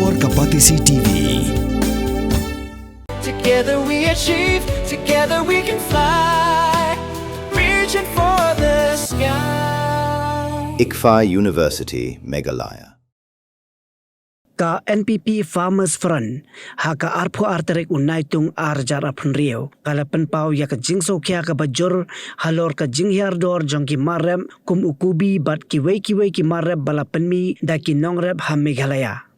Kabor Kapatisi TV. Together we achieve, together we can fly, reaching for the sky. ICFA University, Meghalaya. Ka NPP Farmers Front haka arpo arterek unaitung arjar apun rio kala penpau ya ka jingso kya ka bajor halor ka jinghiar dor jongki marem kum ukubi bat kiwe ki marem bala penmi daki nongrep ha Meghalaya.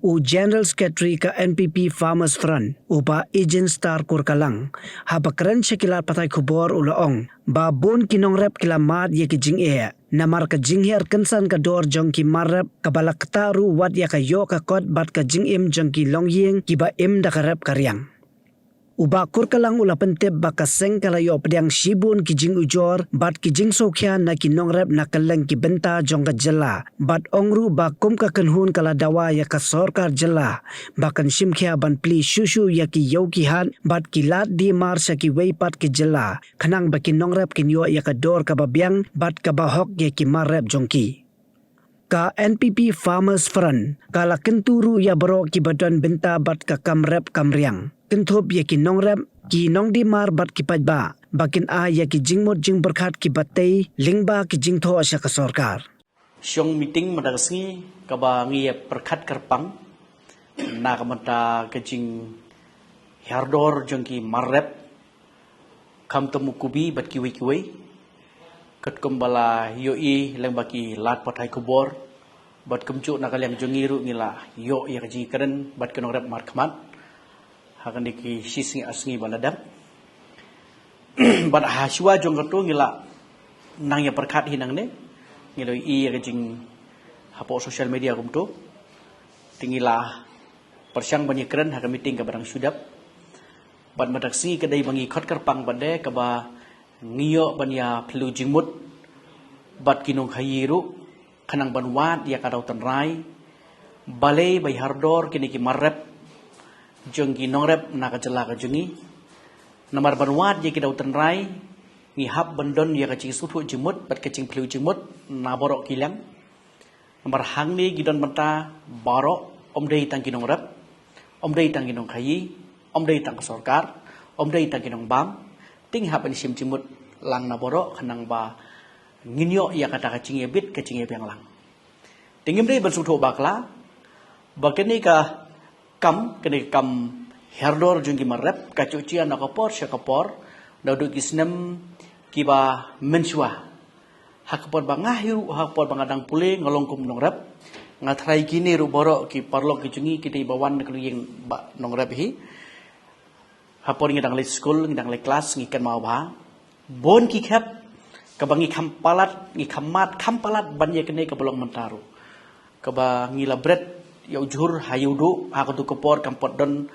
U General Secretary ka NPP Farmers Front uba Agent Star Kurkalang haba keren sekilar patai kubor ulaong ba bon kinongrep kila mad ye ki jing e namar ka jinghiar kensan ka dor jongki marep ka bala ktaru wat ya ka yo ka kot bat ka jing im jongki longyeng ki ba im da karep karyang. Uba Kurkalang ula pentep baka seng kala yo pedang shibun ki jing ujor bat ki jing sokya na ki nongrep na kaleng ki benta jong ka jela bat ongru ba kum ka kenhun kala dawa ya ka sorkar jela bakan shimkya ban pli shushu ya ki yo ki han bat ki lat di mar sa ki weipat ki jela kanang ba ki nongrep kin yo ya ka dor ka babyang bat ka bahok ya ki marep jongki. Ka NPP Farmers Front kala kenturu ya baro ki badan benta bat ka kamrep kamriang kenthop ya ki nongrep ki nongdi mar bat ki pajba bakin a ya ki jingmot jing berkhat ki batei lingba ki jingtho asya ka sarkar Siong meeting madagasni kaba ngi perkat kerpang na kamanta kajing hardor jongki marrep kam temu kubi bat kiwi kat kumbala yoi lang baki lat patai kubor bat kumcu na kalyang jongiru ngila yo ya kaji keren bat kenong rep markmat hakan diki sisngi asngi baladap bat haswa jong katu ngila nang ya perkat hinang ne ngilo i ya kajing hapo social media kumtu tingila persyang banyak keren hakan meeting ka barang sudap bat madaksi kedai bangi khot kerpang bade kaba ngiyo banya pelu jingmut bat kinong hayiru kanang banwat ya kadau tanrai balai bai hardor kini ki marrep jongki nongrep na kajela ka jungi namar banwat ya kidau tanrai ngi hab bandon ya kacing sutu jimut bat kacing pelu jimut na borok kilang namar hangni gidon menta borok omdei tang kinong rep omdei tang kinong khayi omdei tang sarkar omdei tang kinong bam ting hab ani sim jimut lang na borok kanang ba nginyo ya kata kacing ya bit kacing ya piang lang tingim dei bersutu bakla bakeni ka kam kene kam herdor jungki marep kacucian na kapor syakapor daudu kisnem kiba menswa hakapor bangahiru hakapor bangadang pule ngalongkum nongrep ngatrai kini ru borok ki parlok ki jungi kiti bawan keluyeng ba nongrep hi hapor ngidang le school ngidang le kelas ngikan mau ba bon ki khap kabangi kampalat ngi kamat kampalat banye kene kabolong mentaru kaba ngila bread yau juhur hayudu hakatu kopor kampot don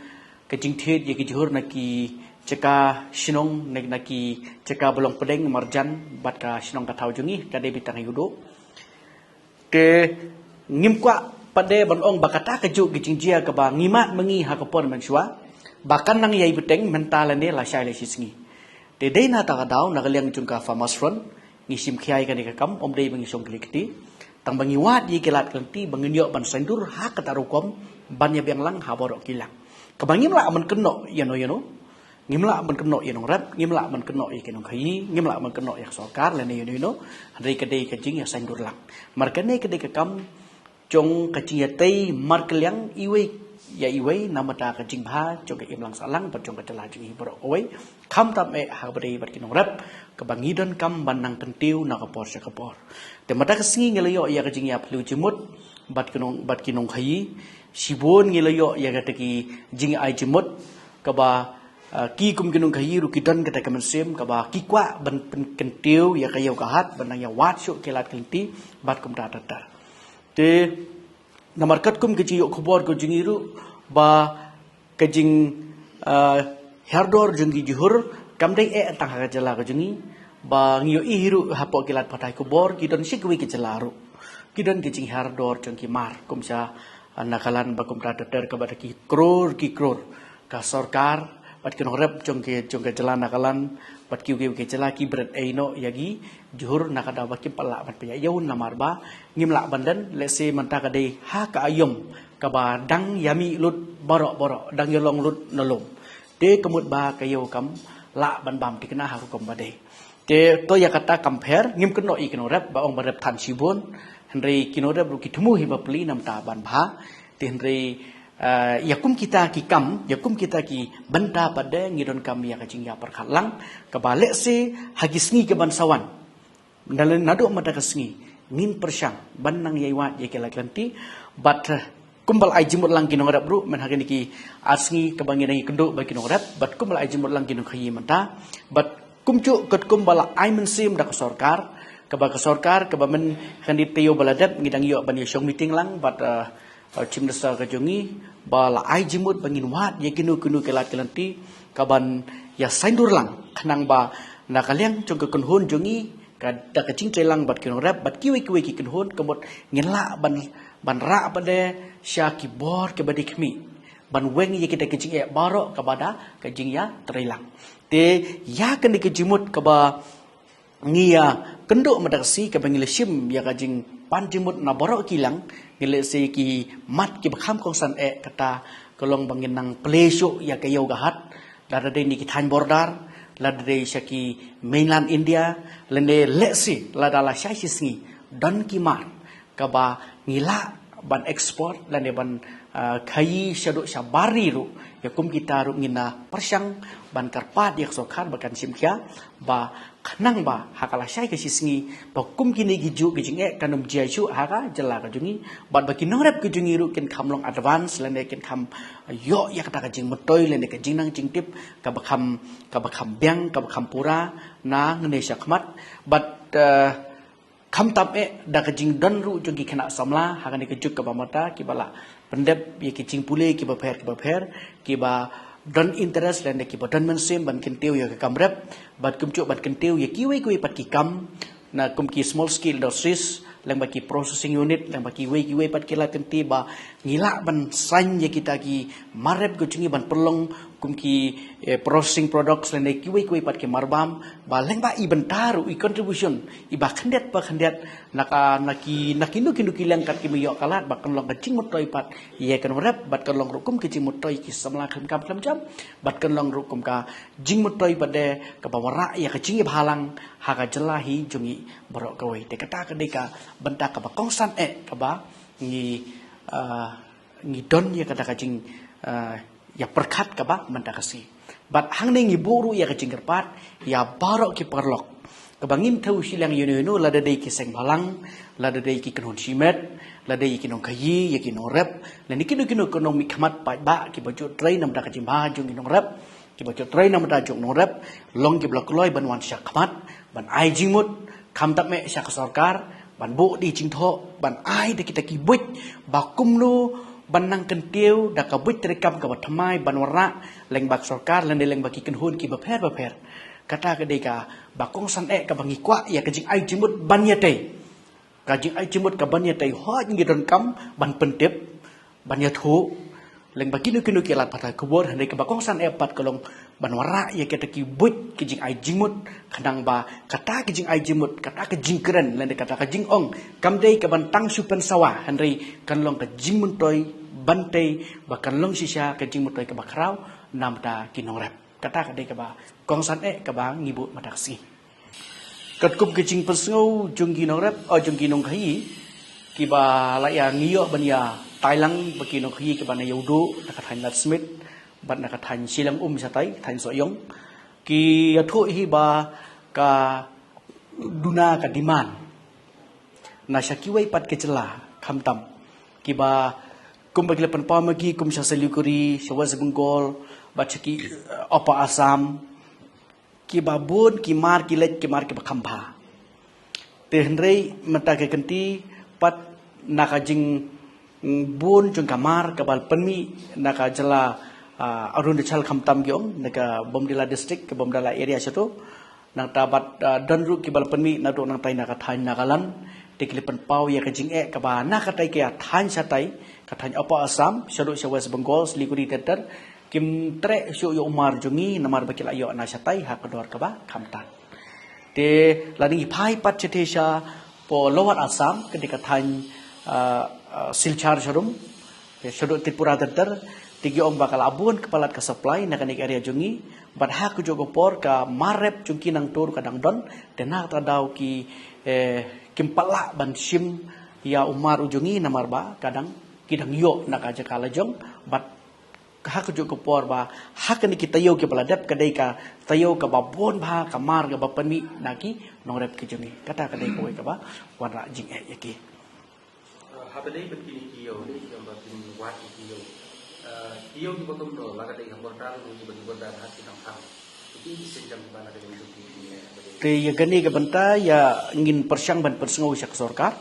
kecing thet ya ki juhur naki ceka sinong naki ceka bolong pedeng marjan bat ka sinong ka tau jungi kade bitang hayudu ke ngimkwa pade banong bakata keju kecing jia kaba ngimat mengi hakapor mensua bahkan nang yai beteng mentalane la syai le sisngi de dei na ta kadau nagaliang jungka Farmers Front ngisim khiai kan ikam om dei mengi song klikti tang bangi wat ye kelat kelti banginyo ban sendur ha katarukom ban ya biang lang ha borok kilang kabangim la man keno yano ngimla man keno yano rap ngimla man keno ye kenong khayi ngimla man keno ya sarkar le ne yano hadai kadai kajing ya sendur lang markane kadai kam jong kajing ya tei markelyang iwe namata kajing bha jong ka imlang salang bat jong ka tela jingi borok oi kham tam e ha badai bat kinong rap kabangidon kam banang kentiu na kapor syakapor te mata kesingi ngelayo ya kajing ya pelu jemut bat kinong khayi sibon ngelayo ya kataki jing ai jemut kaba ki kum kinong khayi ru kidan kata kamensem kaba ki kwa ban kentiu ya kayo kahat banang ya wat syuk kelat kelti bat kum ta te namar kat kum keji yok khobor ko jingiru ba kajing herdor jungi juhur kamdei tang ha jala ka jungi ba ngio ihiru hapo kilat patai kubor kidon sikwi ki jelaru kidon kicing herdor jungki mar kumsa nakalan ba kum ter ka badaki kror ka sarkar bat kinong rep jungki jela nakalan bat kiu ke jela ki bret eino yagi juhur nakada ba ki pala bat pya yaun namar ba ngimla bandan lese mantaka dei ha ka ayom kaba dang yami lut borok dang yolong lut nolom te kemut ba kayo kam la ban bam tikna haru kom bade te to ya kata compare ngim keno I keno rep ba ong barep tan sibon henry keno rep ru kitemu hiba pli nam ta ban bha te henry yakum kita ki kam yakum kita ki benda pada ngidon kam ya kajing ya perkhalang kabale se hagisngi ke bansawan dalam nadu mata kasngi ngin persyang banang yaiwat ye kela kanti but kumbal ai jimut lang kinong rap bro men hagani ki asngi kabangin ai kendo ba kinong rap but kumbal ai jimut lang kinong khayi mata but kumcu ket kumbal ai mensim dak sorkar kaba sorkar kaba men khandi teo baladap ngidang yo ban yong meeting lang but chim desa kajongi bala ai jimut bangin wat ye kinu kelat kelanti kaban ya saindur lang khanang ba nakaliang jong ke kunhun jongi kada kacing celang bat kinong rap bat kiwi ki kunhun kemot ngela ban ra pada syaki bor ke badi kemi ban weng ye kita kecing e barok kabada kajing ya terilang te ya kan dikejimut kaba ngia kenduk madaksi ke bangile sim ya kajing pan jimut na borok kilang ngile se ki mat ki bakham kongsan e kata kolong bangin nang plesyo ya kayo gahat dada de ni ki than bordar lada de syaki mainland India lende leksi lada la syai singi dan kimar kaba ngila ban ekspor lende ban kayi syaduk syabari ru yakum kita ru ngina persyang ban karpat yak sokar bakan simkya ba kanang ba hakala syai ke singi ba kum kini giju gijing e kanum jiachu haka jela ka jungi bat baki norep ke jungi ru ken kamlong advance lende ken kam yo yak ta ka jing metoy lende ka jing nang jing tip ka bakam byang ka bakam pura na ngene syakmat but kam tap e da ka jing don ru jungi kena samla hakani ke juk ka bamata ki bala pendep ye ki jing pule ki ba pher ki ba don interest dan ki ba don mensim ban kentiu ya ka kamrep bat kumcu bat kentiu ya kiwi pat ki kam na kum ki small scale industries lang ba ki processing unit lang ba ki we pat kila kenti ba ngila ban san ye kita ki marep go chungi ban perlong kum ki processing products lang kiwi pat ki marbam ba lang ba ibentaru I contribution I ba khandet nakinu kilang kat ki miyo kalat ba kan long kacing motoi pat ye kan rep bat kan long rukum ki motoi ki samla kam jam bat kan long rukum ka jing motoi pada ka bawara ya kacing bhalang ha ka jelahi jungi borok kawai te kata ka deka benda ka ba kongsan ka ba ngi don ya kata kacing ya perkat ka ba benda kasi bat hang ne ngi buru ya kacing kerpat ya barok ki perlok kabangin tau silang yunu lada dei ki seng balang lada dei ki kenon simet lada dei ki non kayi ya ki non rep lan kinu kono mi khamat pa ba ki baju train nam da ka jimba jung non rep ki baju train nam da jung non rep long ki blok loi ban wan syak khamat ban ai jingmut kham tap me syak sarkar ban bo di jingtho ban ai de kita ki buit ba kumlu ban nang kentiu da ka buit rekam ka bathamai ban wara leng bak sarkar lan leng baki kenhun ki ba pher kata kedeka bakong san ka bangi kwa ya kajing ai jimut ban ya tei kajing ai jimut ka ban ya tei ho ngi don kam ban pentep ban ya thu leng baki nu kinu kelat patah kubur handai ka bakong san pat kolong ban wara ya kita ki buit kajing ai jimut kandang ba kata kajing ai jimut kata kajing keren lan kata kajing ong kam dei ka ban tang supen sawa handai kan long ka jingmun toy ban tei ba kan long sisa kajing mutoy ka bakrau nam ta kinorep kata kadai kaba kongsan kaba ngibut madaksi kat kup kecing pesngau junggi norep junggi nong khai kiba la ya ngiyo ban ya tailang baki nong khai kiba na yodo nakat han lat smith bat nakat han silang satai than soyong ki athu hi ba ka duna ka diman na syakiwai pat kecela khamtam kiba kum bagi lepan pa magi kum syaselikuri syawaz benggol bacaki apa asam ki babun ki mar ki lek ki mar ki bakhamba te hendrei mata ke kenti pat nakajing bun jung kamar kabal penmi naka jala arun dechal khamtam gyong naka bomdila district ke bomdala area sato nang tabat danru ki bal penmi nado nang tai naka thain nagalan teklipan pau ya kajing kaba nakatai ke thain satai kathain apa asam syadu syawaz benggol selikuri teter kim tre syo yo umar jungi namar bakila yo na satai ha kedor kaba khamtan te lani phai pat chetesha po lowat asam ketika than silchar sharum Sudut Tripura ter tigi ong bakal abun kepalat ke supply nak nik area jungi bat hak ku jogo por ka marep jungki nang tur kadang don denak ta dau ki kimpala ban sim ya umar ujungi namar ba kadang kidang yo nak aja kala jong bat hak ku jogo por ba hak ni kita yo ke paladap kadai ka tayo ka babon ba kamar ka bapani naki nongrep ke jungi kata kadai ko ka ba warna jing yaki Habis begini kio ni yang batin wat kio. Kio di bottom do laga dari hamburger ni bagi benda hati nampak. Itu senjam di mana dengan itu ni. Te ya gani ka banta ya ngin persyang ban persengau sak sorkar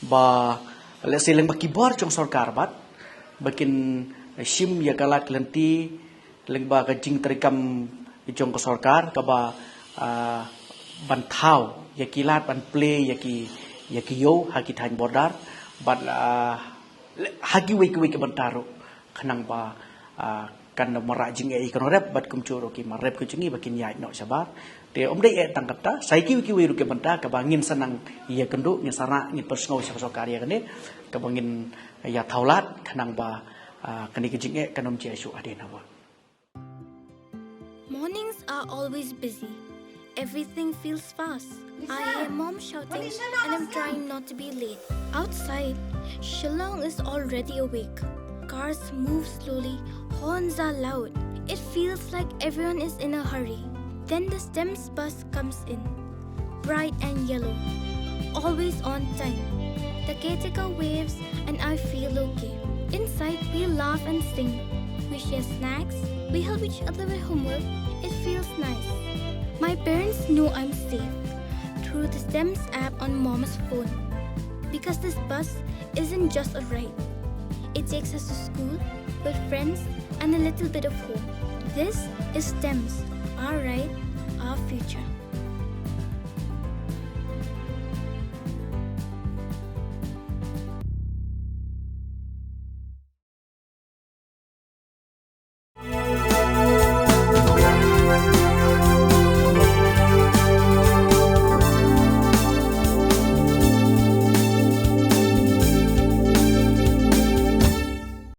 ba le seleng bakibor jong sorkar bat bakin sim ya kalak lenti leng ba ka jing terikam jong ka sorkar ka ba ban thau ya kilat ban play ya ki yo haki than bordar bat hagi wik bantaro kanang ba kan marajing kan rep bat kumcuro ki marep ku jungi bakin yai no sabar te dai tangkata sai ki wi ke banta ka bangin senang ia kendu ni sara ni persngau sa karya kene ka bangin ya thaulat kanang ba kani ke jinge kanom che su adena wa. Mornings are always busy. Everything feels fast. I hear mom shouting and I'm trying not to be late. Outside, Shillong is already awake. Cars move slowly, horns are loud. It feels like everyone is in a hurry. Then the STEMS bus comes in, bright and yellow, always on time. The caretaker waves and I feel okay. Inside, we laugh and sing. We share snacks, we help each other with homework. It feels nice. My parents know I'm safe through the STEMS app on Mom's phone. Because this bus isn't just a ride. It takes us to school, with friends, and a little bit of home. This is STEMS, our ride, our future.